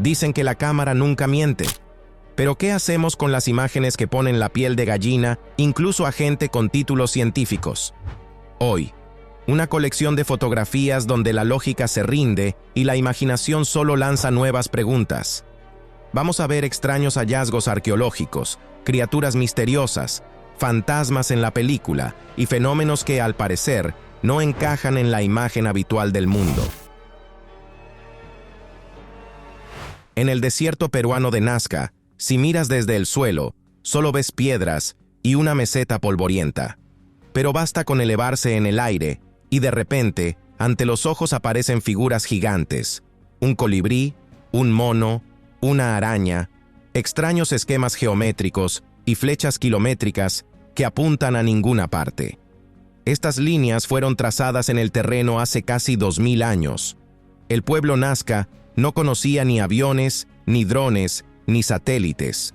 Dicen que la cámara nunca miente. Pero ¿qué hacemos con las imágenes que ponen la piel de gallina, incluso a gente con títulos científicos? Hoy, una colección de fotografías donde la lógica se rinde y la imaginación solo lanza nuevas preguntas. Vamos a ver extraños hallazgos arqueológicos, criaturas misteriosas, fantasmas en la película y fenómenos que, al parecer, no encajan en la imagen habitual del mundo. En el desierto peruano de Nazca, si miras desde el suelo, solo ves piedras y una meseta polvorienta. Pero basta con elevarse en el aire y de repente, ante los ojos aparecen figuras gigantes. Un colibrí, un mono, una araña, extraños esquemas geométricos y flechas kilométricas que apuntan a ninguna parte. Estas líneas fueron trazadas en el terreno hace casi 2000 años. El pueblo Nazca no conocía ni aviones, ni drones, ni satélites.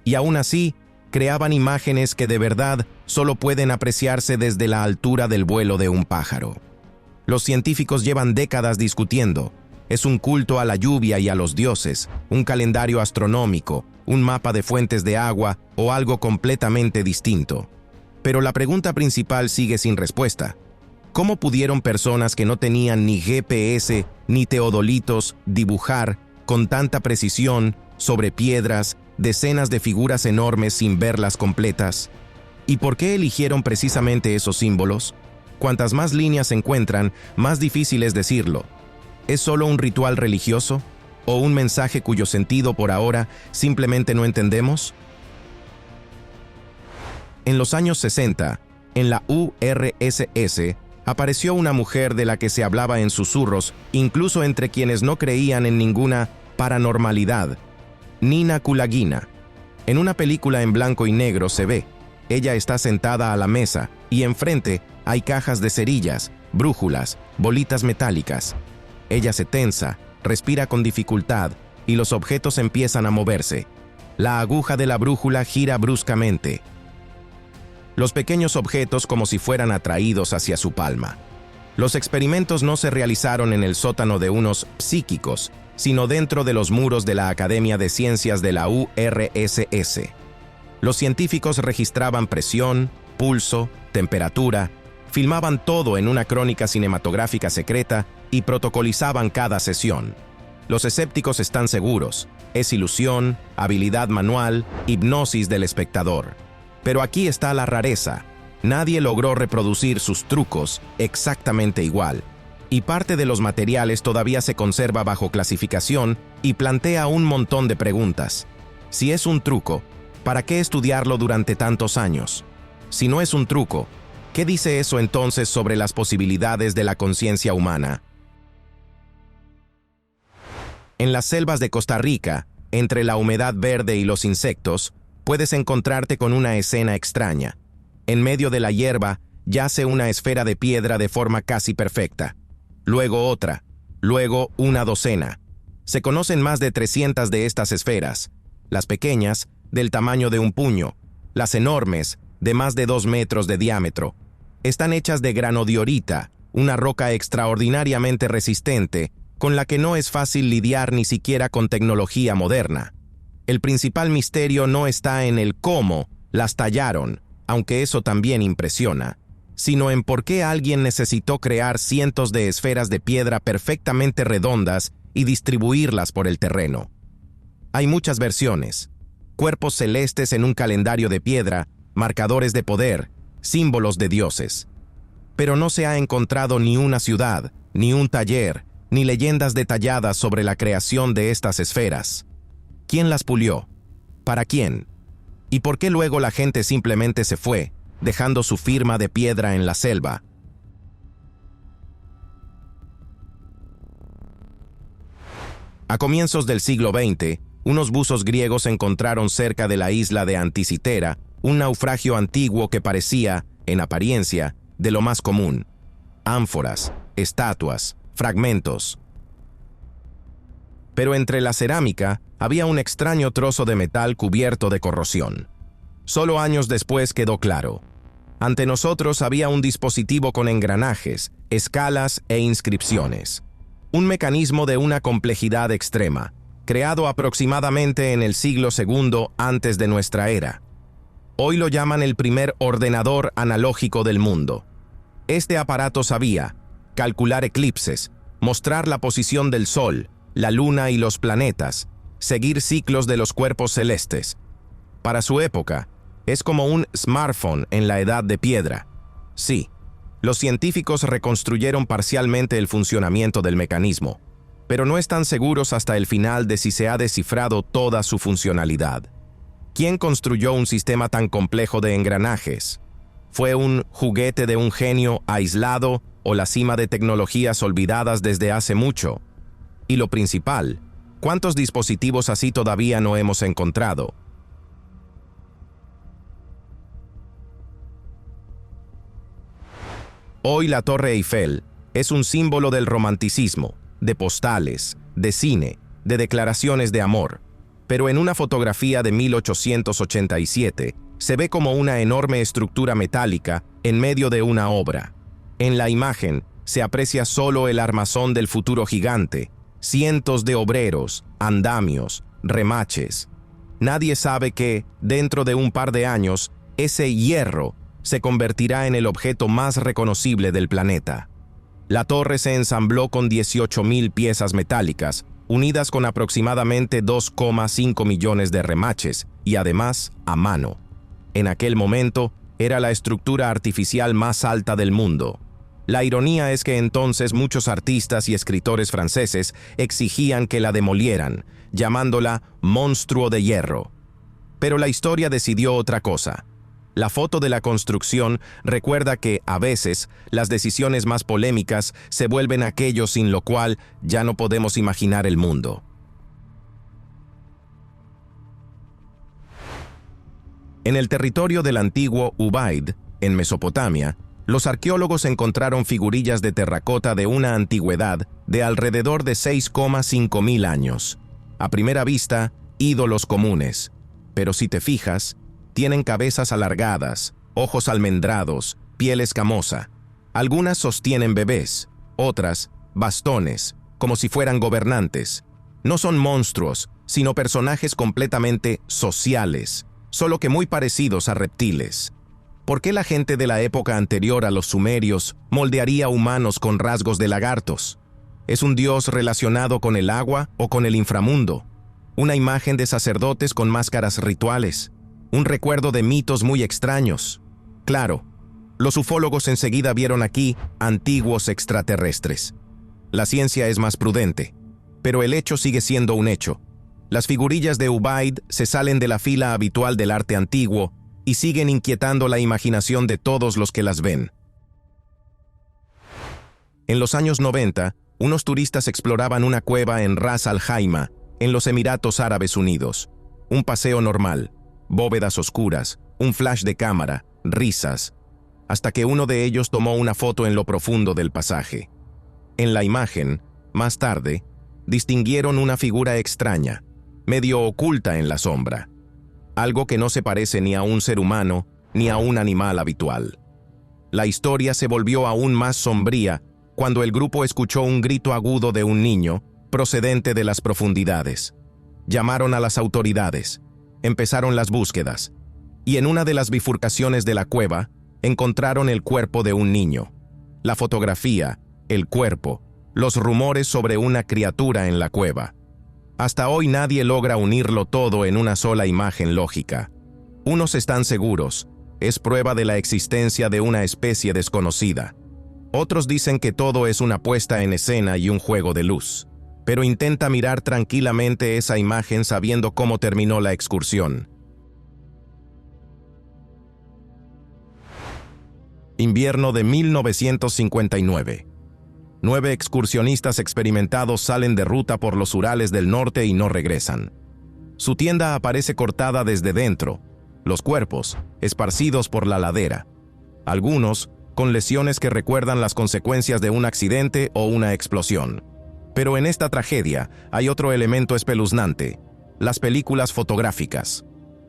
Y aún así, creaban imágenes que de verdad solo pueden apreciarse desde la altura del vuelo de un pájaro. Los científicos llevan décadas discutiendo. Es un culto a la lluvia y a los dioses, un calendario astronómico, un mapa de fuentes de agua o algo completamente distinto. Pero la pregunta principal sigue sin respuesta. ¿Cómo pudieron personas que no tenían ni GPS ni teodolitos dibujar con tanta precisión sobre piedras decenas de figuras enormes sin verlas completas? ¿Y por qué eligieron precisamente esos símbolos? Cuantas más líneas se encuentran, más difícil es decirlo. ¿Es solo un ritual religioso? ¿O un mensaje cuyo sentido por ahora simplemente no entendemos? En los años 60, en la URSS, apareció una mujer de la que se hablaba en susurros, incluso entre quienes no creían en ninguna paranormalidad. Nina Kulagina. En una película en blanco y negro se ve. Ella está sentada a la mesa y enfrente hay cajas de cerillas, brújulas, bolitas metálicas. Ella se tensa, respira con dificultad y los objetos empiezan a moverse. La aguja de la brújula gira bruscamente. Los pequeños objetos como si fueran atraídos hacia su palma. Los experimentos no se realizaron en el sótano de unos psíquicos, sino dentro de los muros de la Academia de Ciencias de la URSS. Los científicos registraban presión, pulso, temperatura, filmaban todo en una crónica cinematográfica secreta y protocolizaban cada sesión. Los escépticos están seguros, es ilusión, habilidad manual, hipnosis del espectador. Pero aquí está la rareza. Nadie logró reproducir sus trucos exactamente igual, y parte de los materiales todavía se conserva bajo clasificación y plantea un montón de preguntas. Si es un truco, ¿para qué estudiarlo durante tantos años? Si no es un truco, ¿qué dice eso entonces sobre las posibilidades de la conciencia humana? En las selvas de Costa Rica, entre la humedad verde y los insectos, puedes encontrarte con una escena extraña. En medio de la hierba yace una esfera de piedra de forma casi perfecta. Luego otra, luego una docena. Se conocen más de 300 de estas esferas. Las pequeñas, del tamaño de un puño. Las enormes, de más de 2 metros de diámetro. Están hechas de granodiorita, una roca extraordinariamente resistente, con la que no es fácil lidiar ni siquiera con tecnología moderna. El principal misterio no está en el cómo las tallaron, aunque eso también impresiona, sino en por qué alguien necesitó crear cientos de esferas de piedra perfectamente redondas y distribuirlas por el terreno. Hay muchas versiones: cuerpos celestes en un calendario de piedra, marcadores de poder, símbolos de dioses. Pero no se ha encontrado ni una ciudad, ni un taller, ni leyendas detalladas sobre la creación de estas esferas. ¿Quién las pulió? ¿Para quién? ¿Y por qué luego la gente simplemente se fue, dejando su firma de piedra en la selva? A comienzos del siglo XX, unos buzos griegos encontraron cerca de la isla de Anticitera un naufragio antiguo que parecía, en apariencia, de lo más común: ánforas, estatuas, fragmentos. Pero entre la cerámica había un extraño trozo de metal cubierto de corrosión. Solo años después quedó claro. Ante nosotros había un dispositivo con engranajes, escalas e inscripciones. Un mecanismo de una complejidad extrema, creado aproximadamente en el siglo II antes de nuestra era. Hoy lo llaman el primer ordenador analógico del mundo. Este aparato sabía calcular eclipses, mostrar la posición del Sol, la Luna y los planetas, seguir ciclos de los cuerpos celestes. Para su época, es como un smartphone en la Edad de Piedra. Sí, los científicos reconstruyeron parcialmente el funcionamiento del mecanismo, pero no están seguros hasta el final de si se ha descifrado toda su funcionalidad. ¿Quién construyó un sistema tan complejo de engranajes? ¿Fue un juguete de un genio aislado o la cima de tecnologías olvidadas desde hace mucho? Y lo principal, ¿cuántos dispositivos así todavía no hemos encontrado? Hoy la Torre Eiffel es un símbolo del romanticismo, de postales, de cine, de declaraciones de amor. Pero en una fotografía de 1887 se ve como una enorme estructura metálica en medio de una obra. En la imagen se aprecia solo el armazón del futuro gigante, cientos de obreros, andamios, remaches. Nadie sabe que, dentro de un par de años, ese hierro se convertirá en el objeto más reconocible del planeta. La torre se ensambló con 18.000 piezas metálicas, unidas con aproximadamente 2,5 millones de remaches, y además a mano. En aquel momento, era la estructura artificial más alta del mundo. La ironía es que entonces muchos artistas y escritores franceses exigían que la demolieran, llamándola monstruo de hierro. Pero la historia decidió otra cosa. La foto de la construcción recuerda que, a veces, las decisiones más polémicas se vuelven aquello sin lo cual ya no podemos imaginar el mundo. En el territorio del antiguo Ubaid, en Mesopotamia, los arqueólogos encontraron figurillas de terracota de una antigüedad de alrededor de 6,5 mil años. A primera vista, ídolos comunes, pero si te fijas, tienen cabezas alargadas, ojos almendrados, piel escamosa. Algunas sostienen bebés, otras bastones, como si fueran gobernantes. No son monstruos, sino personajes completamente sociales, solo que muy parecidos a reptiles. ¿Por qué la gente de la época anterior a los sumerios moldearía humanos con rasgos de lagartos? ¿Es un dios relacionado con el agua o con el inframundo? ¿Una imagen de sacerdotes con máscaras rituales? ¿Un recuerdo de mitos muy extraños? Claro, los ufólogos enseguida vieron aquí antiguos extraterrestres. La ciencia es más prudente, pero el hecho sigue siendo un hecho. Las figurillas de Ubaid se salen de la fila habitual del arte antiguo y siguen inquietando la imaginación de todos los que las ven. En los años 90, unos turistas exploraban una cueva en Ras Al Khaimah, en los Emiratos Árabes Unidos. Un paseo normal, bóvedas oscuras, un flash de cámara, risas, hasta que uno de ellos tomó una foto en lo profundo del pasaje. En la imagen, más tarde, distinguieron una figura extraña, medio oculta en la sombra, algo que no se parece ni a un ser humano ni a un animal habitual. La historia se volvió aún más sombría cuando el grupo escuchó un grito agudo de un niño procedente de las profundidades. Llamaron a las autoridades. Empezaron las búsquedas, y en una de las bifurcaciones de la cueva encontraron el cuerpo de un niño. La fotografía, el cuerpo, los rumores sobre una criatura en la cueva. Hasta hoy nadie logra unirlo todo en una sola imagen lógica. Unos están seguros, es prueba de la existencia de una especie desconocida. Otros dicen que todo es una puesta en escena y un juego de luz. Pero intenta mirar tranquilamente esa imagen sabiendo cómo terminó la excursión. Invierno de 1959. 9 excursionistas experimentados salen de ruta por los Urales del norte y no regresan. Su tienda aparece cortada desde dentro, los cuerpos esparcidos por la ladera. Algunos con lesiones que recuerdan las consecuencias de un accidente o una explosión. Pero en esta tragedia hay otro elemento espeluznante: las películas fotográficas.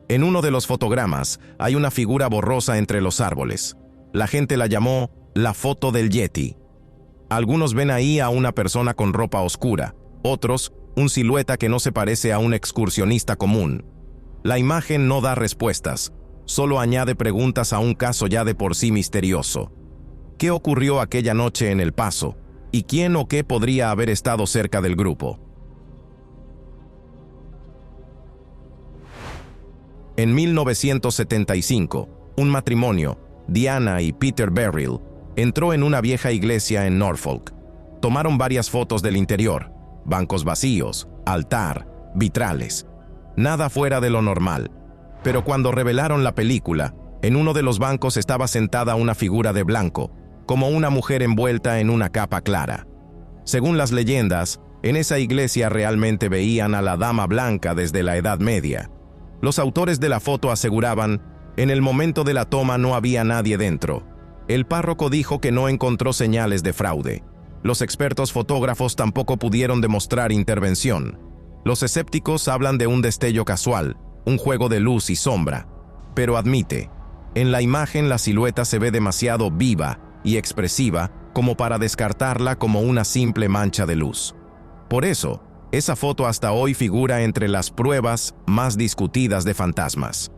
En uno de los fotogramas hay una figura borrosa entre los árboles. La gente la llamó la foto del Yeti. Algunos ven ahí a una persona con ropa oscura, otros un silueta que no se parece a un excursionista común. La imagen no da respuestas, solo añade preguntas a un caso ya de por sí misterioso. ¿Qué ocurrió aquella noche en El Paso? ¿Y quién o qué podría haber estado cerca del grupo? En 1975, un matrimonio, Diana y Peter Beryl, entró en una vieja iglesia en Norfolk. Tomaron varias fotos del interior, bancos vacíos, altar, vitrales. Nada fuera de lo normal. Pero cuando revelaron la película, en uno de los bancos estaba sentada una figura de blanco, como una mujer envuelta en una capa clara. Según las leyendas, en esa iglesia realmente veían a la Dama Blanca desde la Edad Media. Los autores de la foto aseguraban, en el momento de la toma no había nadie dentro. El párroco dijo que no encontró señales de fraude. Los expertos fotógrafos tampoco pudieron demostrar intervención. Los escépticos hablan de un destello casual, un juego de luz y sombra. Pero admite, en la imagen la silueta se ve demasiado viva y expresiva como para descartarla como una simple mancha de luz. Por eso, esa foto hasta hoy figura entre las pruebas más discutidas de fantasmas.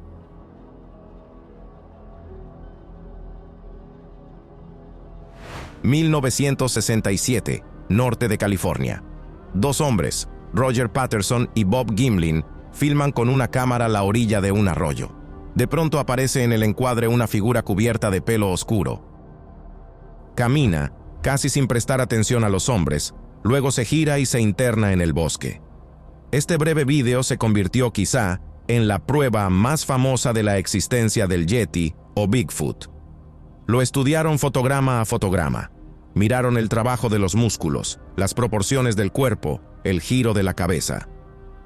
...1967, norte de California. Dos hombres, Roger Patterson y Bob Gimlin, filman con una cámara la orilla de un arroyo. De pronto aparece en el encuadre una figura cubierta de pelo oscuro. Camina, casi sin prestar atención a los hombres, luego se gira y se interna en el bosque. Este breve vídeo se convirtió quizá en la prueba más famosa de la existencia del Yeti o Bigfoot. Lo estudiaron fotograma a fotograma. Miraron el trabajo de los músculos, las proporciones del cuerpo, el giro de la cabeza.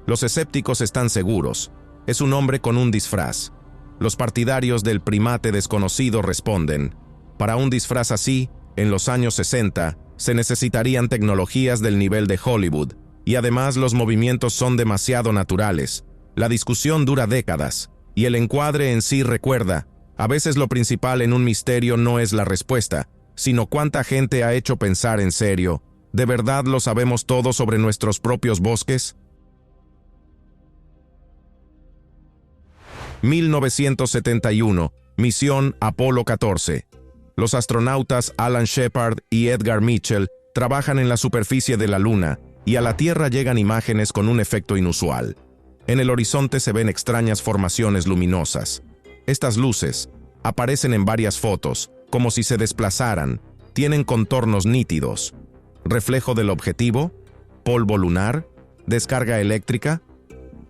Los escépticos están seguros, es un hombre con un disfraz. Los partidarios del primate desconocido responden, para un disfraz así, en los años 60, se necesitarían tecnologías del nivel de Hollywood, y además los movimientos son demasiado naturales. La discusión dura décadas, y el encuadre en sí recuerda, a veces lo principal en un misterio no es la respuesta, sino cuánta gente ha hecho pensar en serio, ¿de verdad lo sabemos todo sobre nuestros propios bosques? 1971, misión Apolo 14. Los astronautas Alan Shepard y Edgar Mitchell trabajan en la superficie de la Luna y a la Tierra llegan imágenes con un efecto inusual. En el horizonte se ven extrañas formaciones luminosas. Estas luces aparecen en varias fotos, como si se desplazaran, tienen contornos nítidos. ¿Reflejo del objetivo? ¿Polvo lunar? ¿Descarga eléctrica?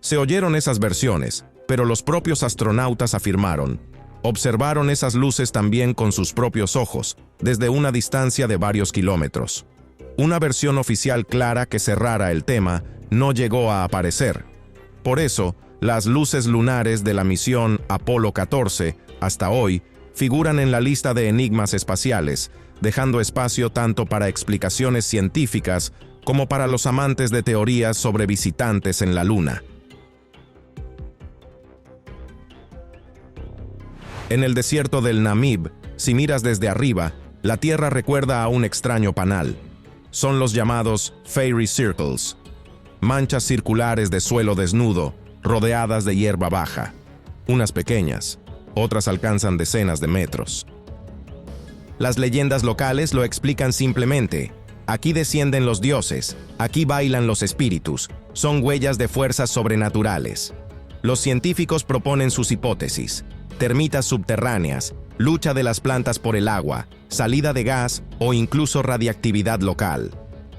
Se oyeron esas versiones, pero los propios astronautas afirmaron, observaron esas luces también con sus propios ojos, desde una distancia de varios kilómetros. Una versión oficial clara que cerrara el tema no llegó a aparecer. Por eso, las luces lunares de la misión Apolo 14, hasta hoy, figuran en la lista de enigmas espaciales, dejando espacio tanto para explicaciones científicas como para los amantes de teorías sobre visitantes en la Luna. En el desierto del Namib, si miras desde arriba, la Tierra recuerda a un extraño panal. Son los llamados Fairy Circles, manchas circulares de suelo desnudo, rodeadas de hierba baja. Unas pequeñas, otras alcanzan decenas de metros. Las leyendas locales lo explican simplemente. Aquí descienden los dioses, aquí bailan los espíritus, son huellas de fuerzas sobrenaturales. Los científicos proponen sus hipótesis: termitas subterráneas, lucha de las plantas por el agua, salida de gas o incluso radiactividad local.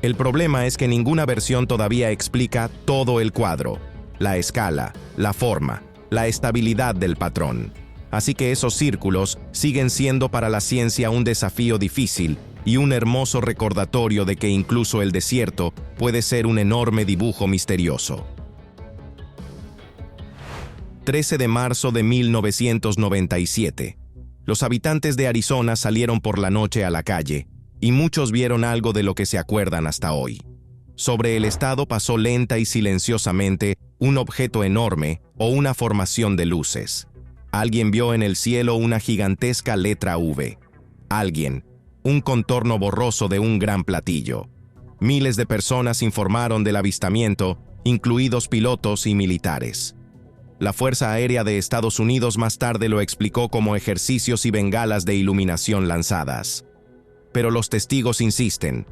El problema es que ninguna versión todavía explica todo el cuadro, la escala, la forma, la estabilidad del patrón. Así que esos círculos siguen siendo para la ciencia un desafío difícil y un hermoso recordatorio de que incluso el desierto puede ser un enorme dibujo misterioso. 13 de marzo de 1997. Los habitantes de Arizona salieron por la noche a la calle, y muchos vieron algo de lo que se acuerdan hasta hoy. Sobre el estado pasó lenta y silenciosamente un objeto enorme o una formación de luces. Alguien vio en el cielo una gigantesca letra V. Alguien, un contorno borroso de un gran platillo. Miles de personas informaron del avistamiento, incluidos pilotos y militares. La Fuerza Aérea de Estados Unidos más tarde lo explicó como ejercicios y bengalas de iluminación lanzadas. Pero los testigos insisten.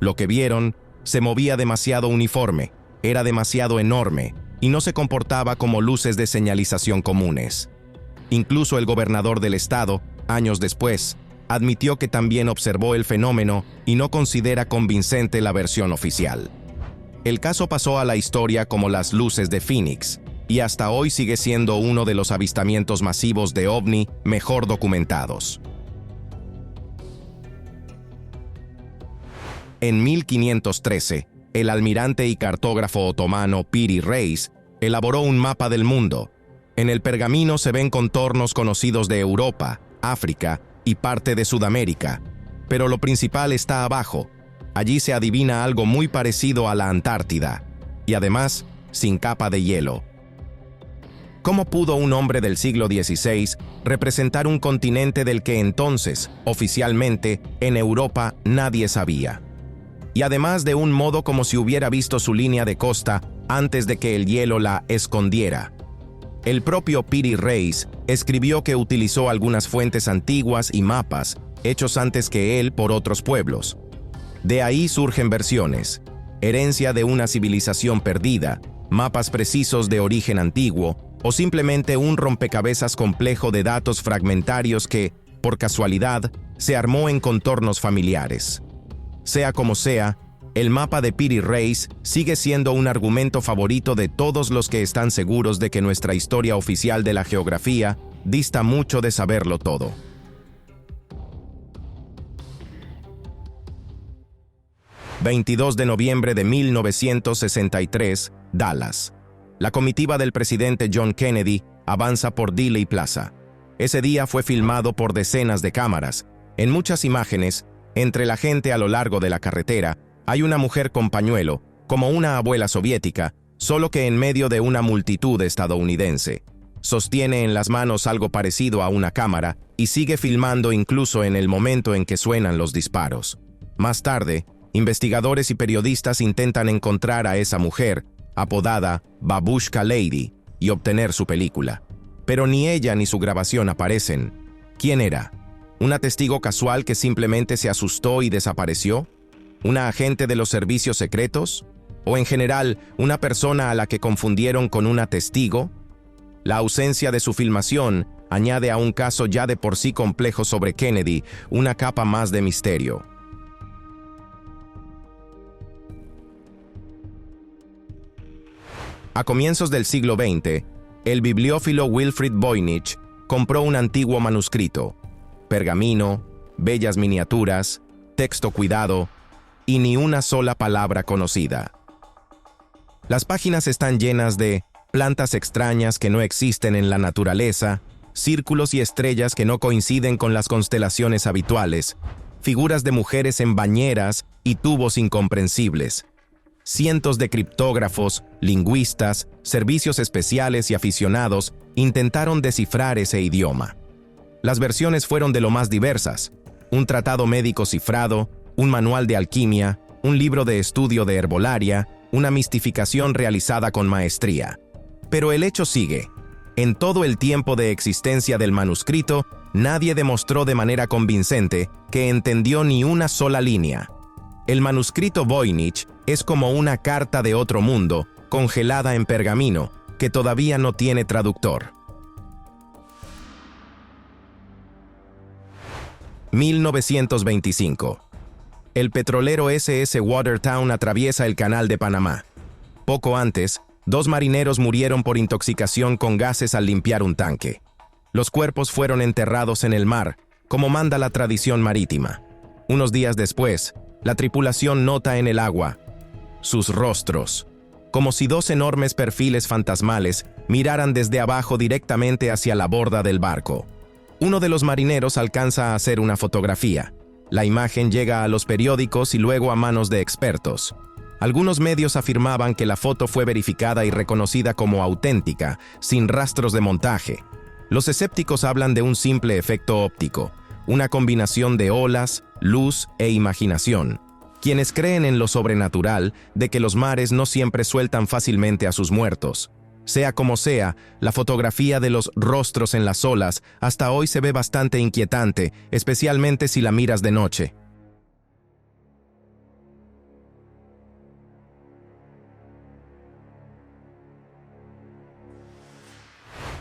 Lo que vieron se movía demasiado uniforme, era demasiado enorme y no se comportaba como luces de señalización comunes. Incluso el gobernador del estado, años después, admitió que también observó el fenómeno y no considera convincente la versión oficial. El caso pasó a la historia como las luces de Phoenix, y hasta hoy sigue siendo uno de los avistamientos masivos de ovni mejor documentados. En 1513, el almirante y cartógrafo otomano Piri Reis elaboró un mapa del mundo. En el pergamino se ven contornos conocidos de Europa, África y parte de Sudamérica, pero lo principal está abajo. Allí se adivina algo muy parecido a la Antártida, y además sin capa de hielo. ¿Cómo pudo un hombre del siglo XVI representar un continente del que entonces, oficialmente, en Europa nadie sabía? Y además de un modo como si hubiera visto su línea de costa antes de que el hielo la escondiera. El propio Piri Reis escribió que utilizó algunas fuentes antiguas y mapas, hechos antes que él por otros pueblos. De ahí surgen versiones, herencia de una civilización perdida, mapas precisos de origen antiguo, o simplemente un rompecabezas complejo de datos fragmentarios que, por casualidad, se armó en contornos familiares. Sea como sea, el mapa de Piri Reis sigue siendo un argumento favorito de todos los que están seguros de que nuestra historia oficial de la geografía dista mucho de saberlo todo. ...22 de noviembre de 1963, Dallas. La comitiva del presidente John Kennedy avanza por Dealey Plaza. Ese día fue filmado por decenas de cámaras. En muchas imágenes, entre la gente a lo largo de la carretera, hay una mujer con pañuelo, como una abuela soviética, solo que en medio de una multitud estadounidense. Sostiene en las manos algo parecido a una cámara y sigue filmando incluso en el momento en que suenan los disparos. Más tarde, investigadores y periodistas intentan encontrar a esa mujer, apodada Babushka Lady, y obtener su película. Pero ni ella ni su grabación aparecen. ¿Quién era? ¿Una testigo casual que simplemente se asustó y desapareció? ¿Una agente de los servicios secretos? ¿O en general, una persona a la que confundieron con una testigo? La ausencia de su filmación añade a un caso ya de por sí complejo sobre Kennedy una capa más de misterio. A comienzos del siglo XX, el bibliófilo Wilfrid Voynich compró un antiguo manuscrito, pergamino, bellas miniaturas, texto cuidado y ni una sola palabra conocida. Las páginas están llenas de plantas extrañas que no existen en la naturaleza, círculos y estrellas que no coinciden con las constelaciones habituales, figuras de mujeres en bañeras y tubos incomprensibles. Cientos de criptógrafos, lingüistas, servicios especiales y aficionados intentaron descifrar ese idioma. Las versiones fueron de lo más diversas: un tratado médico cifrado, un manual de alquimia, un libro de estudio de herbolaria, una mistificación realizada con maestría. Pero el hecho sigue. En todo el tiempo de existencia del manuscrito, nadie demostró de manera convincente que entendió ni una sola línea. El manuscrito Voynich es como una carta de otro mundo, congelada en pergamino, que todavía no tiene traductor. 1925. El petrolero SS Watertown atraviesa el Canal de Panamá. Poco antes, 2 marineros murieron por intoxicación con gases al limpiar un tanque. Los cuerpos fueron enterrados en el mar, como manda la tradición marítima. Unos días después, la tripulación nota en el agua sus rostros, como si 2 enormes perfiles fantasmales miraran desde abajo directamente hacia la borda del barco. Uno de los marineros alcanza a hacer una fotografía. La imagen llega a los periódicos y luego a manos de expertos. Algunos medios afirmaban que la foto fue verificada y reconocida como auténtica, sin rastros de montaje. Los escépticos hablan de un simple efecto óptico, una combinación de olas, luz e imaginación. quienes creen en lo sobrenatural de que los mares no siempre sueltan fácilmente a sus muertos. Sea como sea, la fotografía de los rostros en las olas hasta hoy se ve bastante inquietante, especialmente si la miras de noche.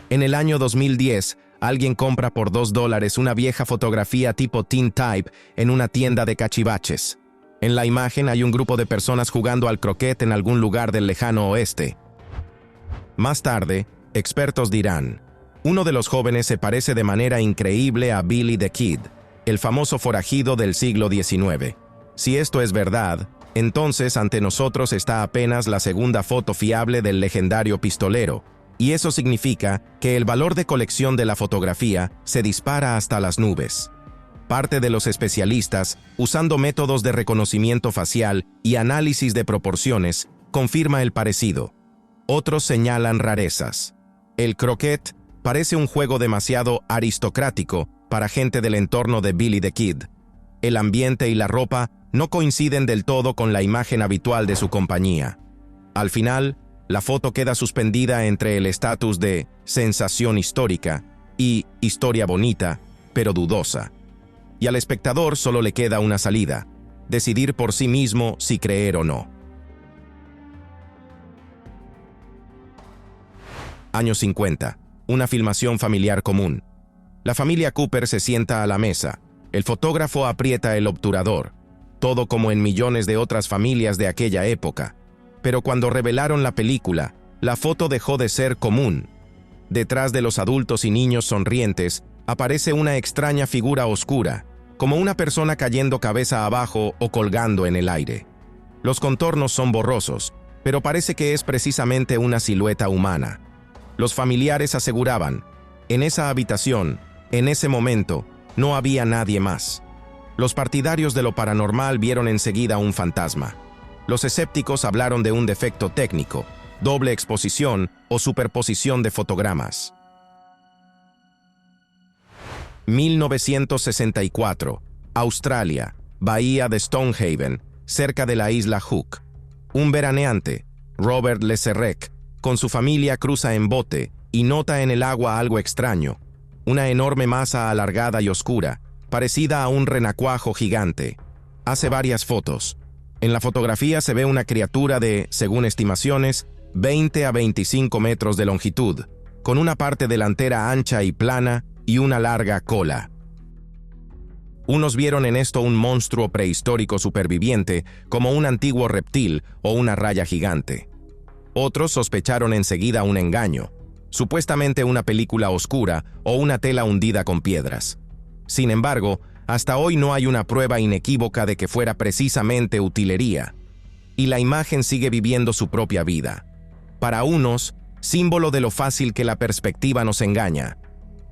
En el año 2010, alguien compra por $2 una vieja fotografía tipo tintype en una tienda de cachivaches. En la imagen hay un grupo de personas jugando al croquet en algún lugar del lejano oeste. Más tarde, expertos dirán, uno de los jóvenes se parece de manera increíble a Billy the Kid, el famoso forajido del siglo XIX. Si esto es verdad, entonces ante nosotros está apenas la segunda foto fiable del legendario pistolero, y eso significa que el valor de colección de la fotografía se dispara hasta las nubes. Parte de los especialistas, usando métodos de reconocimiento facial y análisis de proporciones, confirma el parecido. Otros señalan rarezas. El croquet parece un juego demasiado aristocrático para gente del entorno de Billy the Kid. El ambiente y la ropa no coinciden del todo con la imagen habitual de su compañía. Al final, la foto queda suspendida entre el estatus de sensación histórica y historia bonita, pero dudosa. Y al espectador solo le queda una salida: decidir por sí mismo si creer o no. Años 50. Una filmación familiar común. La familia Cooper se sienta a la mesa. El fotógrafo aprieta el obturador. Todo como en millones de otras familias de aquella época. Pero cuando revelaron la película, la foto dejó de ser común. Detrás de los adultos y niños sonrientes, aparece una extraña figura oscura, como una persona cayendo cabeza abajo o colgando en el aire. Los contornos son borrosos, pero parece que es precisamente una silueta humana. Los familiares aseguraban, en esa habitación, en ese momento, no había nadie más. Los partidarios de lo paranormal vieron enseguida un fantasma. Los escépticos hablaron de un defecto técnico, doble exposición o superposición de fotogramas. 1964. Australia, bahía de Stonehaven, cerca de la isla Hook. Un veraneante, Robert Leserrec, con su familia cruza en bote y nota en el agua algo extraño, una enorme masa alargada y oscura, parecida a un renacuajo gigante. Hace varias fotos. En la fotografía se ve una criatura de, según estimaciones, 20 a 25 metros de longitud, con una parte delantera ancha y plana y una larga cola. Unos vieron en esto un monstruo prehistórico superviviente, como un antiguo reptil o una raya gigante. Otros sospecharon enseguida un engaño, supuestamente una película oscura o una tela hundida con piedras. Sin embargo, hasta hoy no hay una prueba inequívoca de que fuera precisamente utilería, y la imagen sigue viviendo su propia vida. Para unos, símbolo de lo fácil que la perspectiva nos engaña.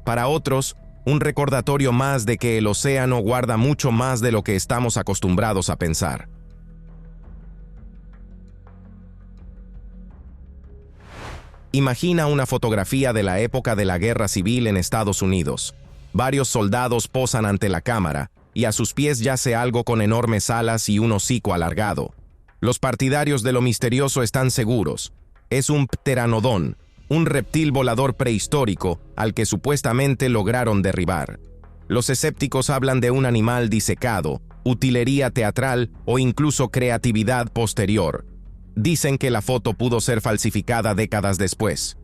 Para otros, un recordatorio más de que el océano guarda mucho más de lo que estamos acostumbrados a pensar. Imagina una fotografía de la época de la Guerra Civil en Estados Unidos. Varios soldados posan ante la cámara, y a sus pies yace algo con enormes alas y un hocico alargado. Los partidarios de lo misterioso están seguros. Es un pteranodón, un reptil volador prehistórico al que supuestamente lograron derribar. Los escépticos hablan de un animal disecado, utilería teatral o incluso creatividad posterior. Dicen que la foto pudo ser falsificada décadas después.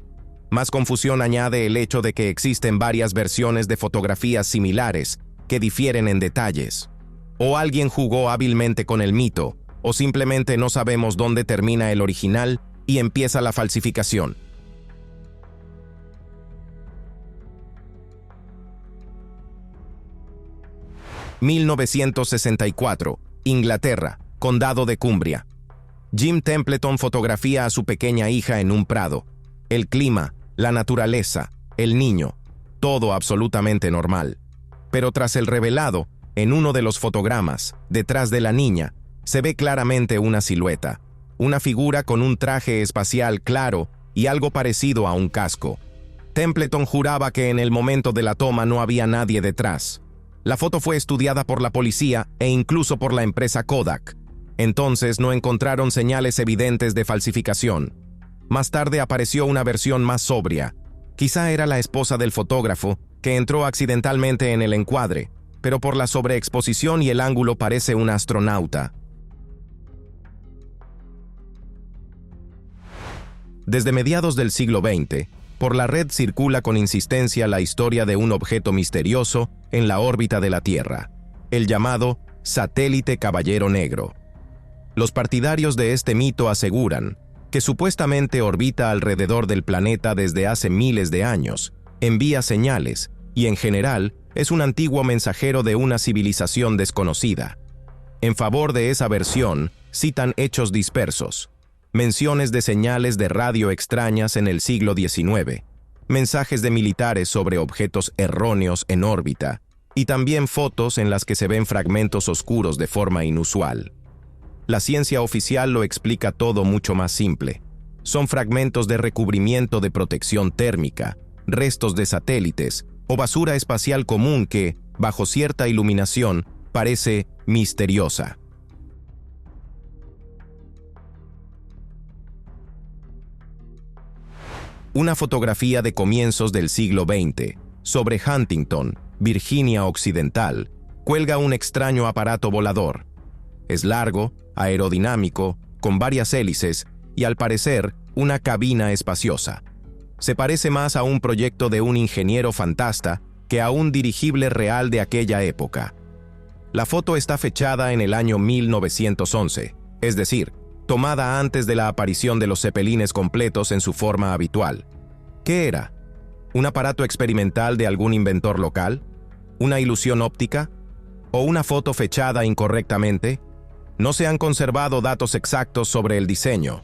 Más confusión añade el hecho de que existen varias versiones de fotografías similares que difieren en detalles. O alguien jugó hábilmente con el mito, o simplemente no sabemos dónde termina el original y empieza la falsificación. (1964) Inglaterra, Condado de Cumbria. Jim Templeton fotografía a su pequeña hija en un prado. El clima, la naturaleza, el niño, todo absolutamente normal. Pero tras el revelado, en uno de los fotogramas, detrás de la niña, se ve claramente una silueta, una figura con un traje espacial claro y algo parecido a un casco. Templeton juraba que en el momento de la toma no había nadie detrás. La foto fue estudiada por la policía e incluso por la empresa Kodak, Entonces no encontraron señales evidentes de falsificación. Más tarde apareció una versión más sobria. Quizá era la esposa del fotógrafo, que entró accidentalmente en el encuadre, pero por la sobreexposición y el ángulo parece una astronauta. Desde mediados del siglo XX, por la red circula con insistencia la historia de un objeto misterioso en la órbita de la Tierra, el llamado satélite Caballero Negro. Los partidarios de este mito aseguran que supuestamente orbita alrededor del planeta desde hace miles de años, envía señales y en general es un antiguo mensajero de una civilización desconocida. En favor de esa versión, citan hechos dispersos, menciones de señales de radio extrañas en el siglo XIX, mensajes de militares sobre objetos erróneos en órbita y también fotos en las que se ven fragmentos oscuros de forma inusual. La ciencia oficial lo explica todo mucho más simple. Son fragmentos de recubrimiento de protección térmica, restos de satélites o basura espacial común que, bajo cierta iluminación, parece misteriosa. Una fotografía de comienzos del siglo XX, sobre Huntington, Virginia Occidental, cuelga un extraño aparato volador. Es largo, aerodinámico, con varias hélices y, al parecer, una cabina espaciosa. Se parece más a un proyecto de un ingeniero fantasta que a un dirigible real de aquella época. La foto está fechada en el año 1911, es decir, tomada antes de la aparición de los cepelines completos en su forma habitual. ¿Qué era? ¿Un aparato experimental de algún inventor local? ¿Una ilusión óptica? ¿O una foto fechada incorrectamente? No se han conservado datos exactos sobre el diseño.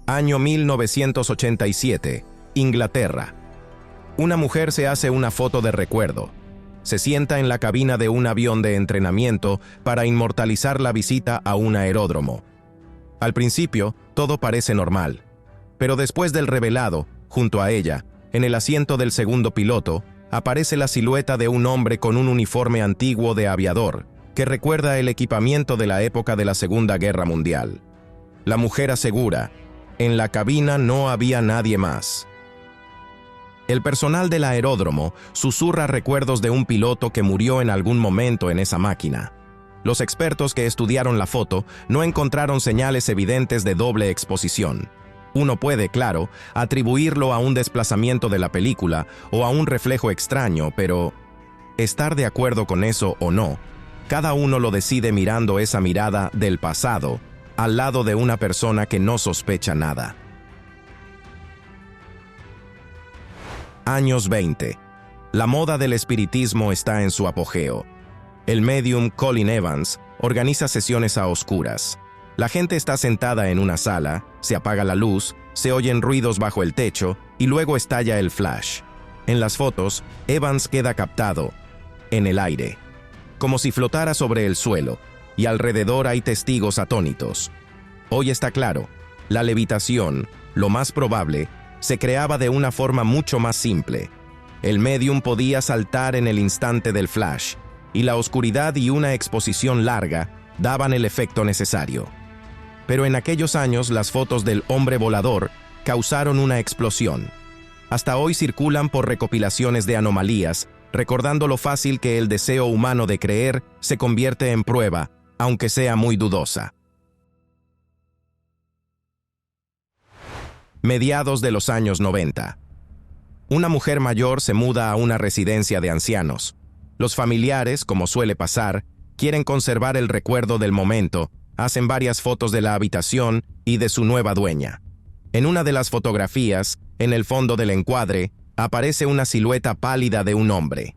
Año 1987, Inglaterra. Una mujer se hace una foto de recuerdo. Se sienta en la cabina de un avión de entrenamiento para inmortalizar la visita a un aeródromo. Al principio, todo parece normal, pero después del revelado, junto a ella, en el asiento del segundo piloto, aparece la silueta de un hombre con un uniforme antiguo de aviador, que recuerda el equipamiento de la época de la Segunda Guerra Mundial. La mujer asegura, en la cabina no había nadie más. El personal del aeródromo susurra recuerdos de un piloto que murió en algún momento en esa máquina. Los expertos que estudiaron la foto no encontraron señales evidentes de doble exposición. Uno puede, claro, atribuirlo a un desplazamiento de la película o a un reflejo extraño, pero estar de acuerdo con eso o no, cada uno lo decide mirando esa mirada del pasado al lado de una persona que no sospecha nada. Años 20. La moda del espiritismo está en su apogeo. El medium Colin Evans organiza sesiones a oscuras. La gente está sentada en una sala, se apaga la luz, se oyen ruidos bajo el techo y luego estalla el flash. En las fotos, Evans queda captado, en el aire, como si flotara sobre el suelo, y alrededor hay testigos atónitos. Hoy está claro, la levitación, lo más probable, se creaba de una forma mucho más simple. El medium podía saltar en el instante del flash, y la oscuridad y una exposición larga daban el efecto necesario. Pero en aquellos años las fotos del hombre volador causaron una explosión. Hasta hoy circulan por recopilaciones de anomalías, recordando lo fácil que el deseo humano de creer se convierte en prueba, aunque sea muy dudosa. Mediados de los años 90. Una mujer mayor se muda a una residencia de ancianos. Los familiares, como suele pasar, quieren conservar el recuerdo del momento, hacen varias fotos de la habitación y de su nueva dueña. En una de las fotografías, en el fondo del encuadre, aparece una silueta pálida de un hombre.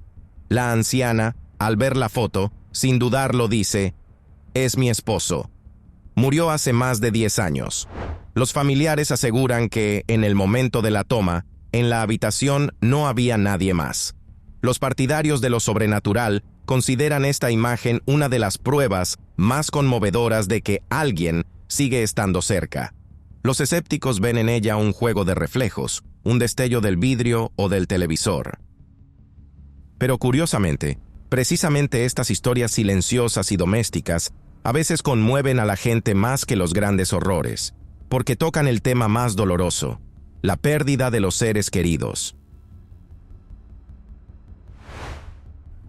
La anciana, al ver la foto, sin dudarlo dice, «Es mi esposo. Murió hace más de 10 años». Los familiares aseguran que, en el momento de la toma, en la habitación no había nadie más. Los partidarios de lo sobrenatural consideran esta imagen una de las pruebas más conmovedoras de que alguien sigue estando cerca. Los escépticos ven en ella un juego de reflejos, un destello del vidrio o del televisor. Pero curiosamente, Precisamente estas historias silenciosas y domésticas a veces conmueven a la gente más que los grandes horrores, porque tocan el tema más doloroso, la pérdida de los seres queridos.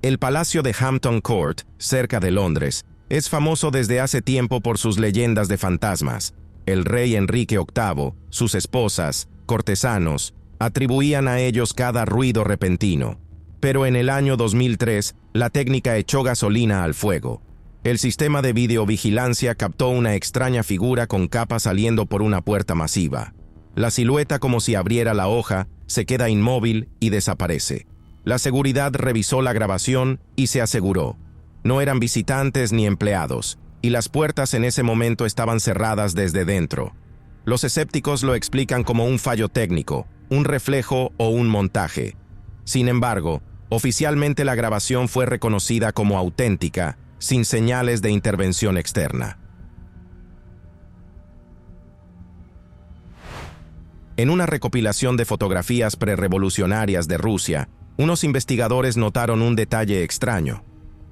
El Palacio de Hampton Court, cerca de Londres, es famoso desde hace tiempo por sus leyendas de fantasmas. El rey Enrique VIII, sus esposas, cortesanos, atribuían a ellos cada ruido repentino. Pero en el año 2003, la técnica echó gasolina al fuego. El sistema de videovigilancia captó una extraña figura con capa saliendo por una puerta masiva. La silueta, como si abriera la hoja, se queda inmóvil y desaparece. La seguridad revisó la grabación y se aseguró. No eran visitantes ni empleados, y las puertas en ese momento estaban cerradas desde dentro. Los escépticos lo explican como un fallo técnico, un reflejo o un montaje. Sin embargo, oficialmente la grabación fue reconocida como auténtica, sin señales de intervención externa. En una recopilación de fotografías prerrevolucionarias de Rusia, unos investigadores notaron un detalle extraño.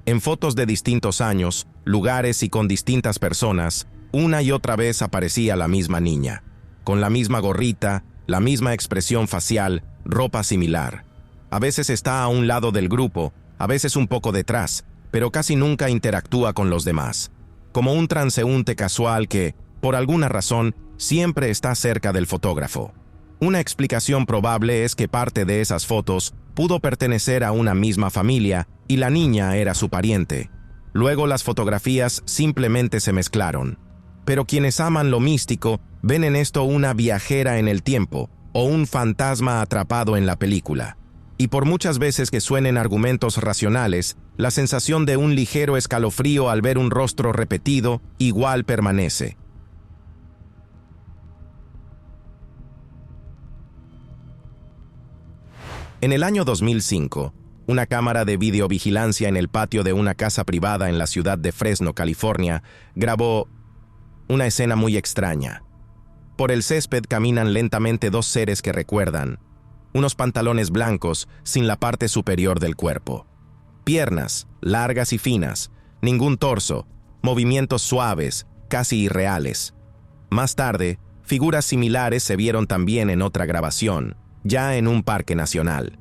En fotos de distintos años, lugares y con distintas personas, una y otra vez aparecía la misma niña, con la misma gorrita, la misma expresión facial, ropa similar. A veces está a un lado del grupo, a veces un poco detrás, pero casi nunca interactúa con los demás, como un transeúnte casual que, por alguna razón, siempre está cerca del fotógrafo. Una explicación probable es que parte de esas fotos pudo pertenecer a una misma familia y la niña era su pariente. Luego las fotografías simplemente se mezclaron. Pero quienes aman lo místico ven en esto una viajera en el tiempo o un fantasma atrapado en la película. Y por muchas veces que suenen argumentos racionales, la sensación de un ligero escalofrío al ver un rostro repetido igual permanece. En el año 2005, una cámara de videovigilancia en el patio de una casa privada en la ciudad de Fresno, California, grabó una escena muy extraña. Por el césped caminan lentamente dos seres que recuerdan, unos pantalones blancos sin la parte superior del cuerpo. Piernas, largas y finas, ningún torso, movimientos suaves, casi irreales. Más tarde, figuras similares se vieron también en otra grabación, ya en un parque nacional.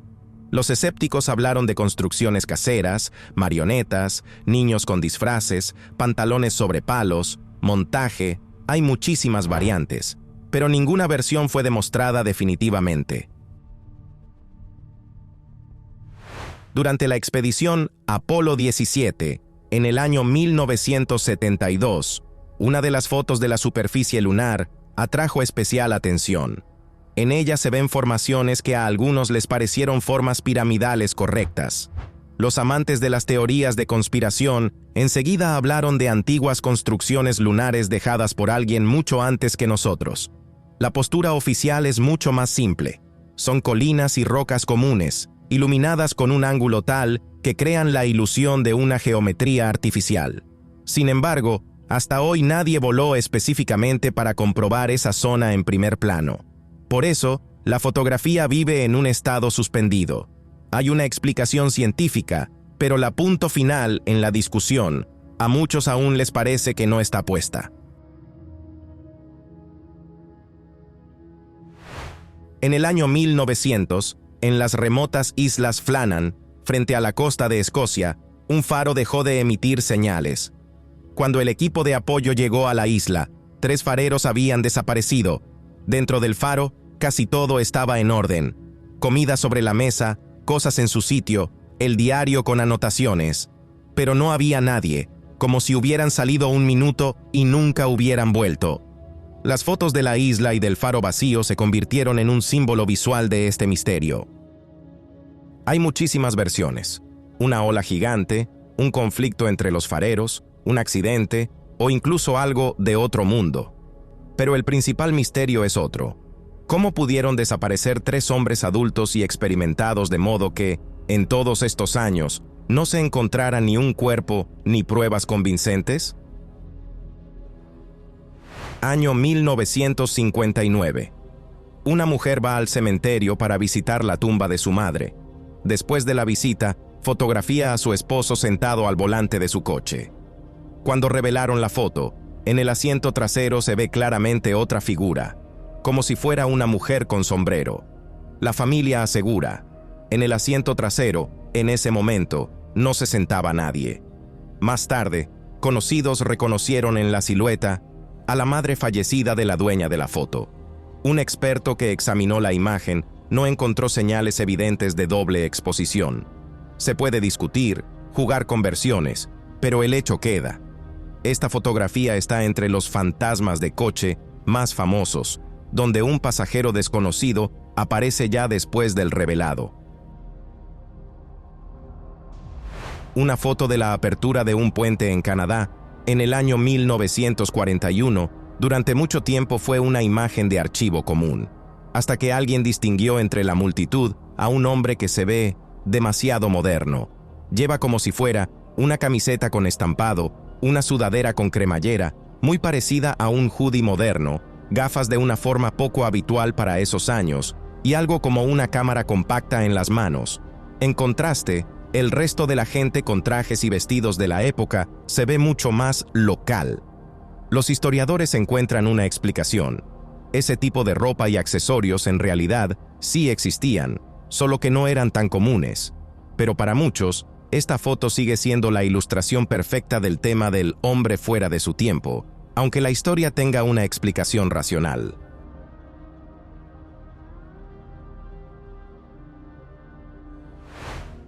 Los escépticos hablaron de construcciones caseras, marionetas, niños con disfraces, pantalones sobre palos, montaje. Hay muchísimas variantes, pero ninguna versión fue demostrada definitivamente. Durante la expedición Apolo 17, en el año 1972, una de las fotos de la superficie lunar atrajo especial atención. En ella se ven formaciones que a algunos les parecieron formas piramidales correctas. Los amantes de las teorías de conspiración enseguida hablaron de antiguas construcciones lunares dejadas por alguien mucho antes que nosotros. La postura oficial es mucho más simple. Son colinas y rocas comunes, iluminadas con un ángulo tal que crean la ilusión de una geometría artificial. Sin embargo, hasta hoy nadie voló específicamente para comprobar esa zona en primer plano. Por eso, la fotografía vive en un estado suspendido. Hay una explicación científica, pero la punto final en la discusión, a muchos aún les parece que no está puesta. En el año 1900, en las remotas Islas Flannan, frente a la costa de Escocia, un faro dejó de emitir señales. Cuando el equipo de apoyo llegó a la isla, 3 fareros habían desaparecido. Dentro del faro, casi todo estaba en orden. Comida sobre la mesa, cosas en su sitio, el diario con anotaciones. Pero no había nadie, como si hubieran salido un minuto y nunca hubieran vuelto. Las fotos de la isla y del faro vacío se convirtieron en un símbolo visual de este misterio. Hay muchísimas versiones. Una ola gigante, un conflicto entre los fareros, un accidente o incluso algo de otro mundo. Pero el principal misterio es otro. ¿Cómo pudieron desaparecer 3 hombres adultos y experimentados de modo que, en todos estos años, no se encontrara ni un cuerpo ni pruebas convincentes? Año 1959. Una mujer va al cementerio para visitar la tumba de su madre. Después de la visita, fotografía a su esposo sentado al volante de su coche. Cuando revelaron la foto, en el asiento trasero se ve claramente otra figura, como si fuera una mujer con sombrero. La familia asegura, en el asiento trasero, en ese momento, no se sentaba nadie. Más tarde, conocidos reconocieron en la silueta a la madre fallecida de la dueña de la foto. Un experto que examinó la imagen no encontró señales evidentes de doble exposición. Se puede discutir, jugar con versiones, pero el hecho queda. Esta fotografía está entre los fantasmas de coche más famosos, donde un pasajero desconocido aparece ya después del revelado. Una foto de la apertura de un puente en Canadá, en el año 1941, durante mucho tiempo fue una imagen de archivo común, hasta que alguien distinguió entre la multitud a un hombre que se ve demasiado moderno. Lleva como si fuera una camiseta con estampado, una sudadera con cremallera, muy parecida a un hoodie moderno, gafas de una forma poco habitual para esos años, y algo como una cámara compacta en las manos. En contraste, el resto de la gente con trajes y vestidos de la época se ve mucho más local. Los historiadores encuentran una explicación. Ese tipo de ropa y accesorios en realidad sí existían, solo que no eran tan comunes. Pero para muchos, esta foto sigue siendo la ilustración perfecta del tema del hombre fuera de su tiempo, aunque la historia tenga una explicación racional.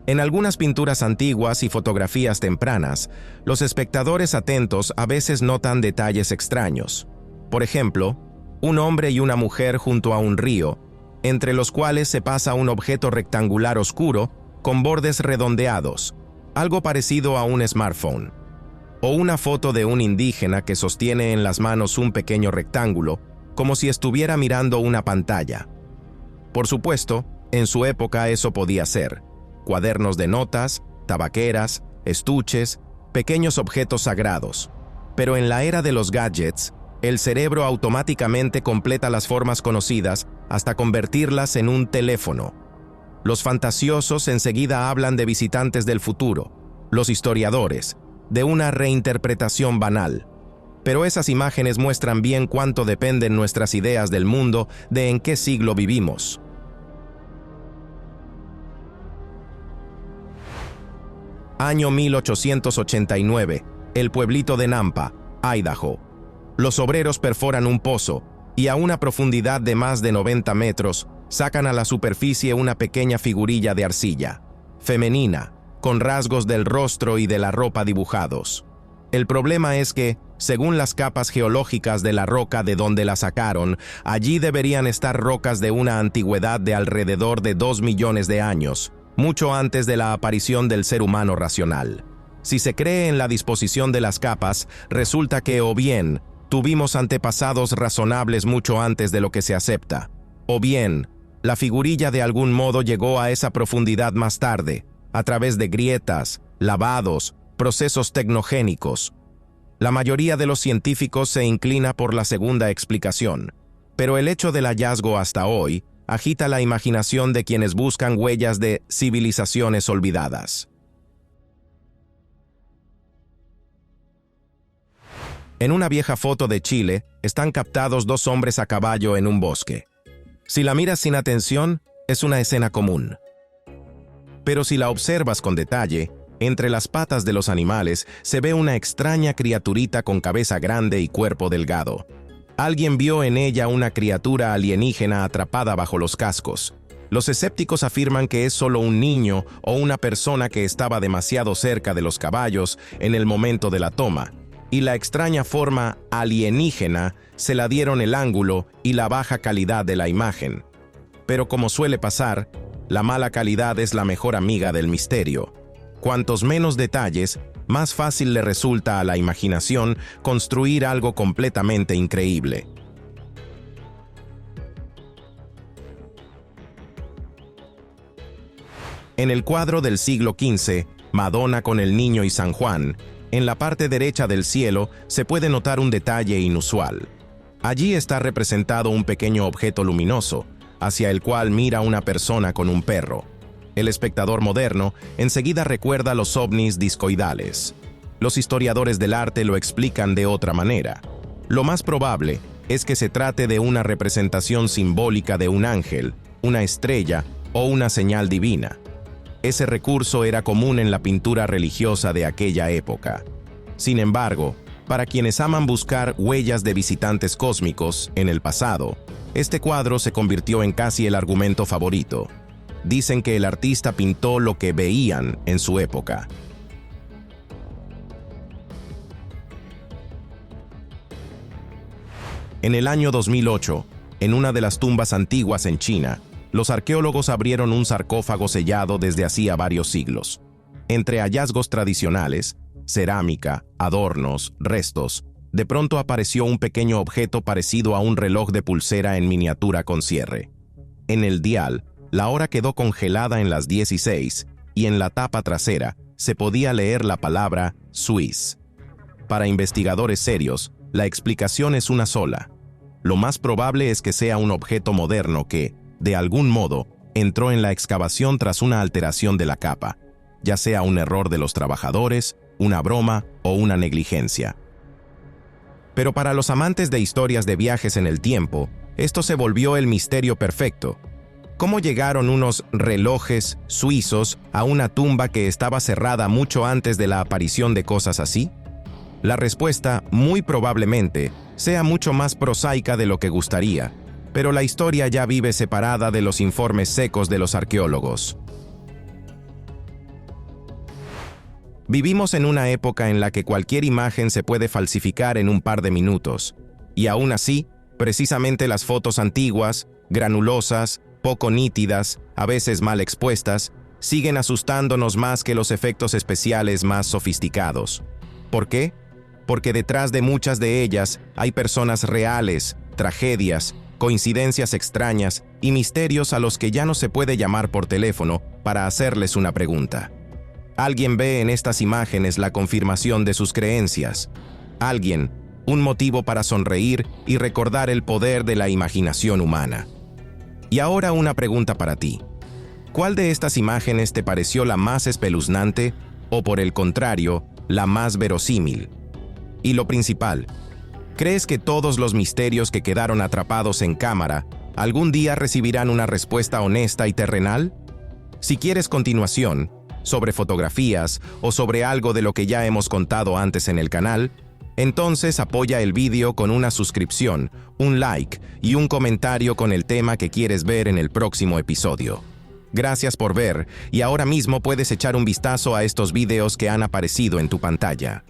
En algunas pinturas antiguas y fotografías tempranas, los espectadores atentos a veces notan detalles extraños. Por ejemplo, un hombre y una mujer junto a un río, entre los cuales se pasa un objeto rectangular oscuro con bordes redondeados, algo parecido a un smartphone. O una foto de un indígena que sostiene en las manos un pequeño rectángulo, como si estuviera mirando una pantalla. Por supuesto, en su época eso podía ser cuadernos de notas, tabaqueras, estuches, pequeños objetos sagrados. Pero en la era de los gadgets, el cerebro automáticamente completa las formas conocidas hasta convertirlas en un teléfono. Los fantasiosos enseguida hablan de visitantes del futuro, los historiadores, de una reinterpretación banal. Pero esas imágenes muestran bien cuánto dependen nuestras ideas del mundo de en qué siglo vivimos. Año 1889, el pueblito de Nampa, Idaho. Los obreros perforan un pozo y a una profundidad de más de 90 metros sacan a la superficie una pequeña figurilla de arcilla, femenina, con rasgos del rostro y de la ropa dibujados. El problema es que, según las capas geológicas de la roca de donde la sacaron, allí deberían estar rocas de una antigüedad de alrededor de 2 millones de años, mucho antes de la aparición del ser humano racional. Si se cree en la disposición de las capas, resulta que o bien tuvimos antepasados razonables mucho antes de lo que se acepta, o bien la figurilla de algún modo llegó a esa profundidad más tarde, a través de grietas, lavados, procesos tecnogénicos. La mayoría de los científicos se inclina por la segunda explicación, pero el hecho del hallazgo hasta hoy agita la imaginación de quienes buscan huellas de civilizaciones olvidadas. En una vieja foto de Chile están captados dos hombres a caballo en un bosque. Si la miras sin atención, es una escena común. Pero si la observas con detalle, entre las patas de los animales se ve una extraña criaturita con cabeza grande y cuerpo delgado. Alguien vio en ella una criatura alienígena atrapada bajo los cascos. Los escépticos afirman que es solo un niño o una persona que estaba demasiado cerca de los caballos en el momento de la toma, y la extraña forma alienígena se la dieron el ángulo y la baja calidad de la imagen. Pero como suele pasar, la mala calidad es la mejor amiga del misterio. Cuantos menos detalles, más fácil le resulta a la imaginación construir algo completamente increíble. En el cuadro del siglo XV, Madonna con el niño y San Juan, en la parte derecha del cielo se puede notar un detalle inusual. Allí está representado un pequeño objeto luminoso, hacia el cual mira una persona con un perro. El espectador moderno enseguida recuerda los ovnis discoidales. Los historiadores del arte lo explican de otra manera. Lo más probable es que se trate de una representación simbólica de un ángel, una estrella o una señal divina. Ese recurso era común en la pintura religiosa de aquella época. Sin embargo, para quienes aman buscar huellas de visitantes cósmicos en el pasado, este cuadro se convirtió en casi el argumento favorito. Dicen que el artista pintó lo que veían en su época. En el año 2008, en una de las tumbas antiguas en China, los arqueólogos abrieron un sarcófago sellado desde hacía varios siglos. Entre hallazgos tradicionales, cerámica, adornos, restos, de pronto apareció un pequeño objeto parecido a un reloj de pulsera en miniatura con cierre. En el dial, la hora quedó congelada en las 16 y en la tapa trasera se podía leer la palabra Swiss. Para investigadores serios, la explicación es una sola. Lo más probable es que sea un objeto moderno que, de algún modo, entró en la excavación tras una alteración de la capa, ya sea un error de los trabajadores, una broma o una negligencia. Pero para los amantes de historias de viajes en el tiempo, esto se volvió el misterio perfecto. ¿Cómo llegaron unos relojes suizos a una tumba que estaba cerrada mucho antes de la aparición de cosas así? La respuesta, muy probablemente, sea mucho más prosaica de lo que gustaría, pero la historia ya vive separada de los informes secos de los arqueólogos. Vivimos en una época en la que cualquier imagen se puede falsificar en un par de minutos, y aún así, precisamente las fotos antiguas, granulosas, poco nítidas, a veces mal expuestas, siguen asustándonos más que los efectos especiales más sofisticados. ¿Por qué? Porque detrás de muchas de ellas hay personas reales, tragedias, coincidencias extrañas y misterios a los que ya no se puede llamar por teléfono para hacerles una pregunta. Alguien ve en estas imágenes la confirmación de sus creencias. Alguien, un motivo para sonreír y recordar el poder de la imaginación humana. Y ahora una pregunta para ti. ¿Cuál de estas imágenes te pareció la más espeluznante o, por el contrario, la más verosímil? Y lo principal, ¿crees que todos los misterios que quedaron atrapados en cámara algún día recibirán una respuesta honesta y terrenal? Si quieres continuación, sobre fotografías o sobre algo de lo que ya hemos contado antes en el canal, entonces apoya el vídeo con una suscripción, un like y un comentario con el tema que quieres ver en el próximo episodio. Gracias por ver y ahora mismo puedes echar un vistazo a estos vídeos que han aparecido en tu pantalla.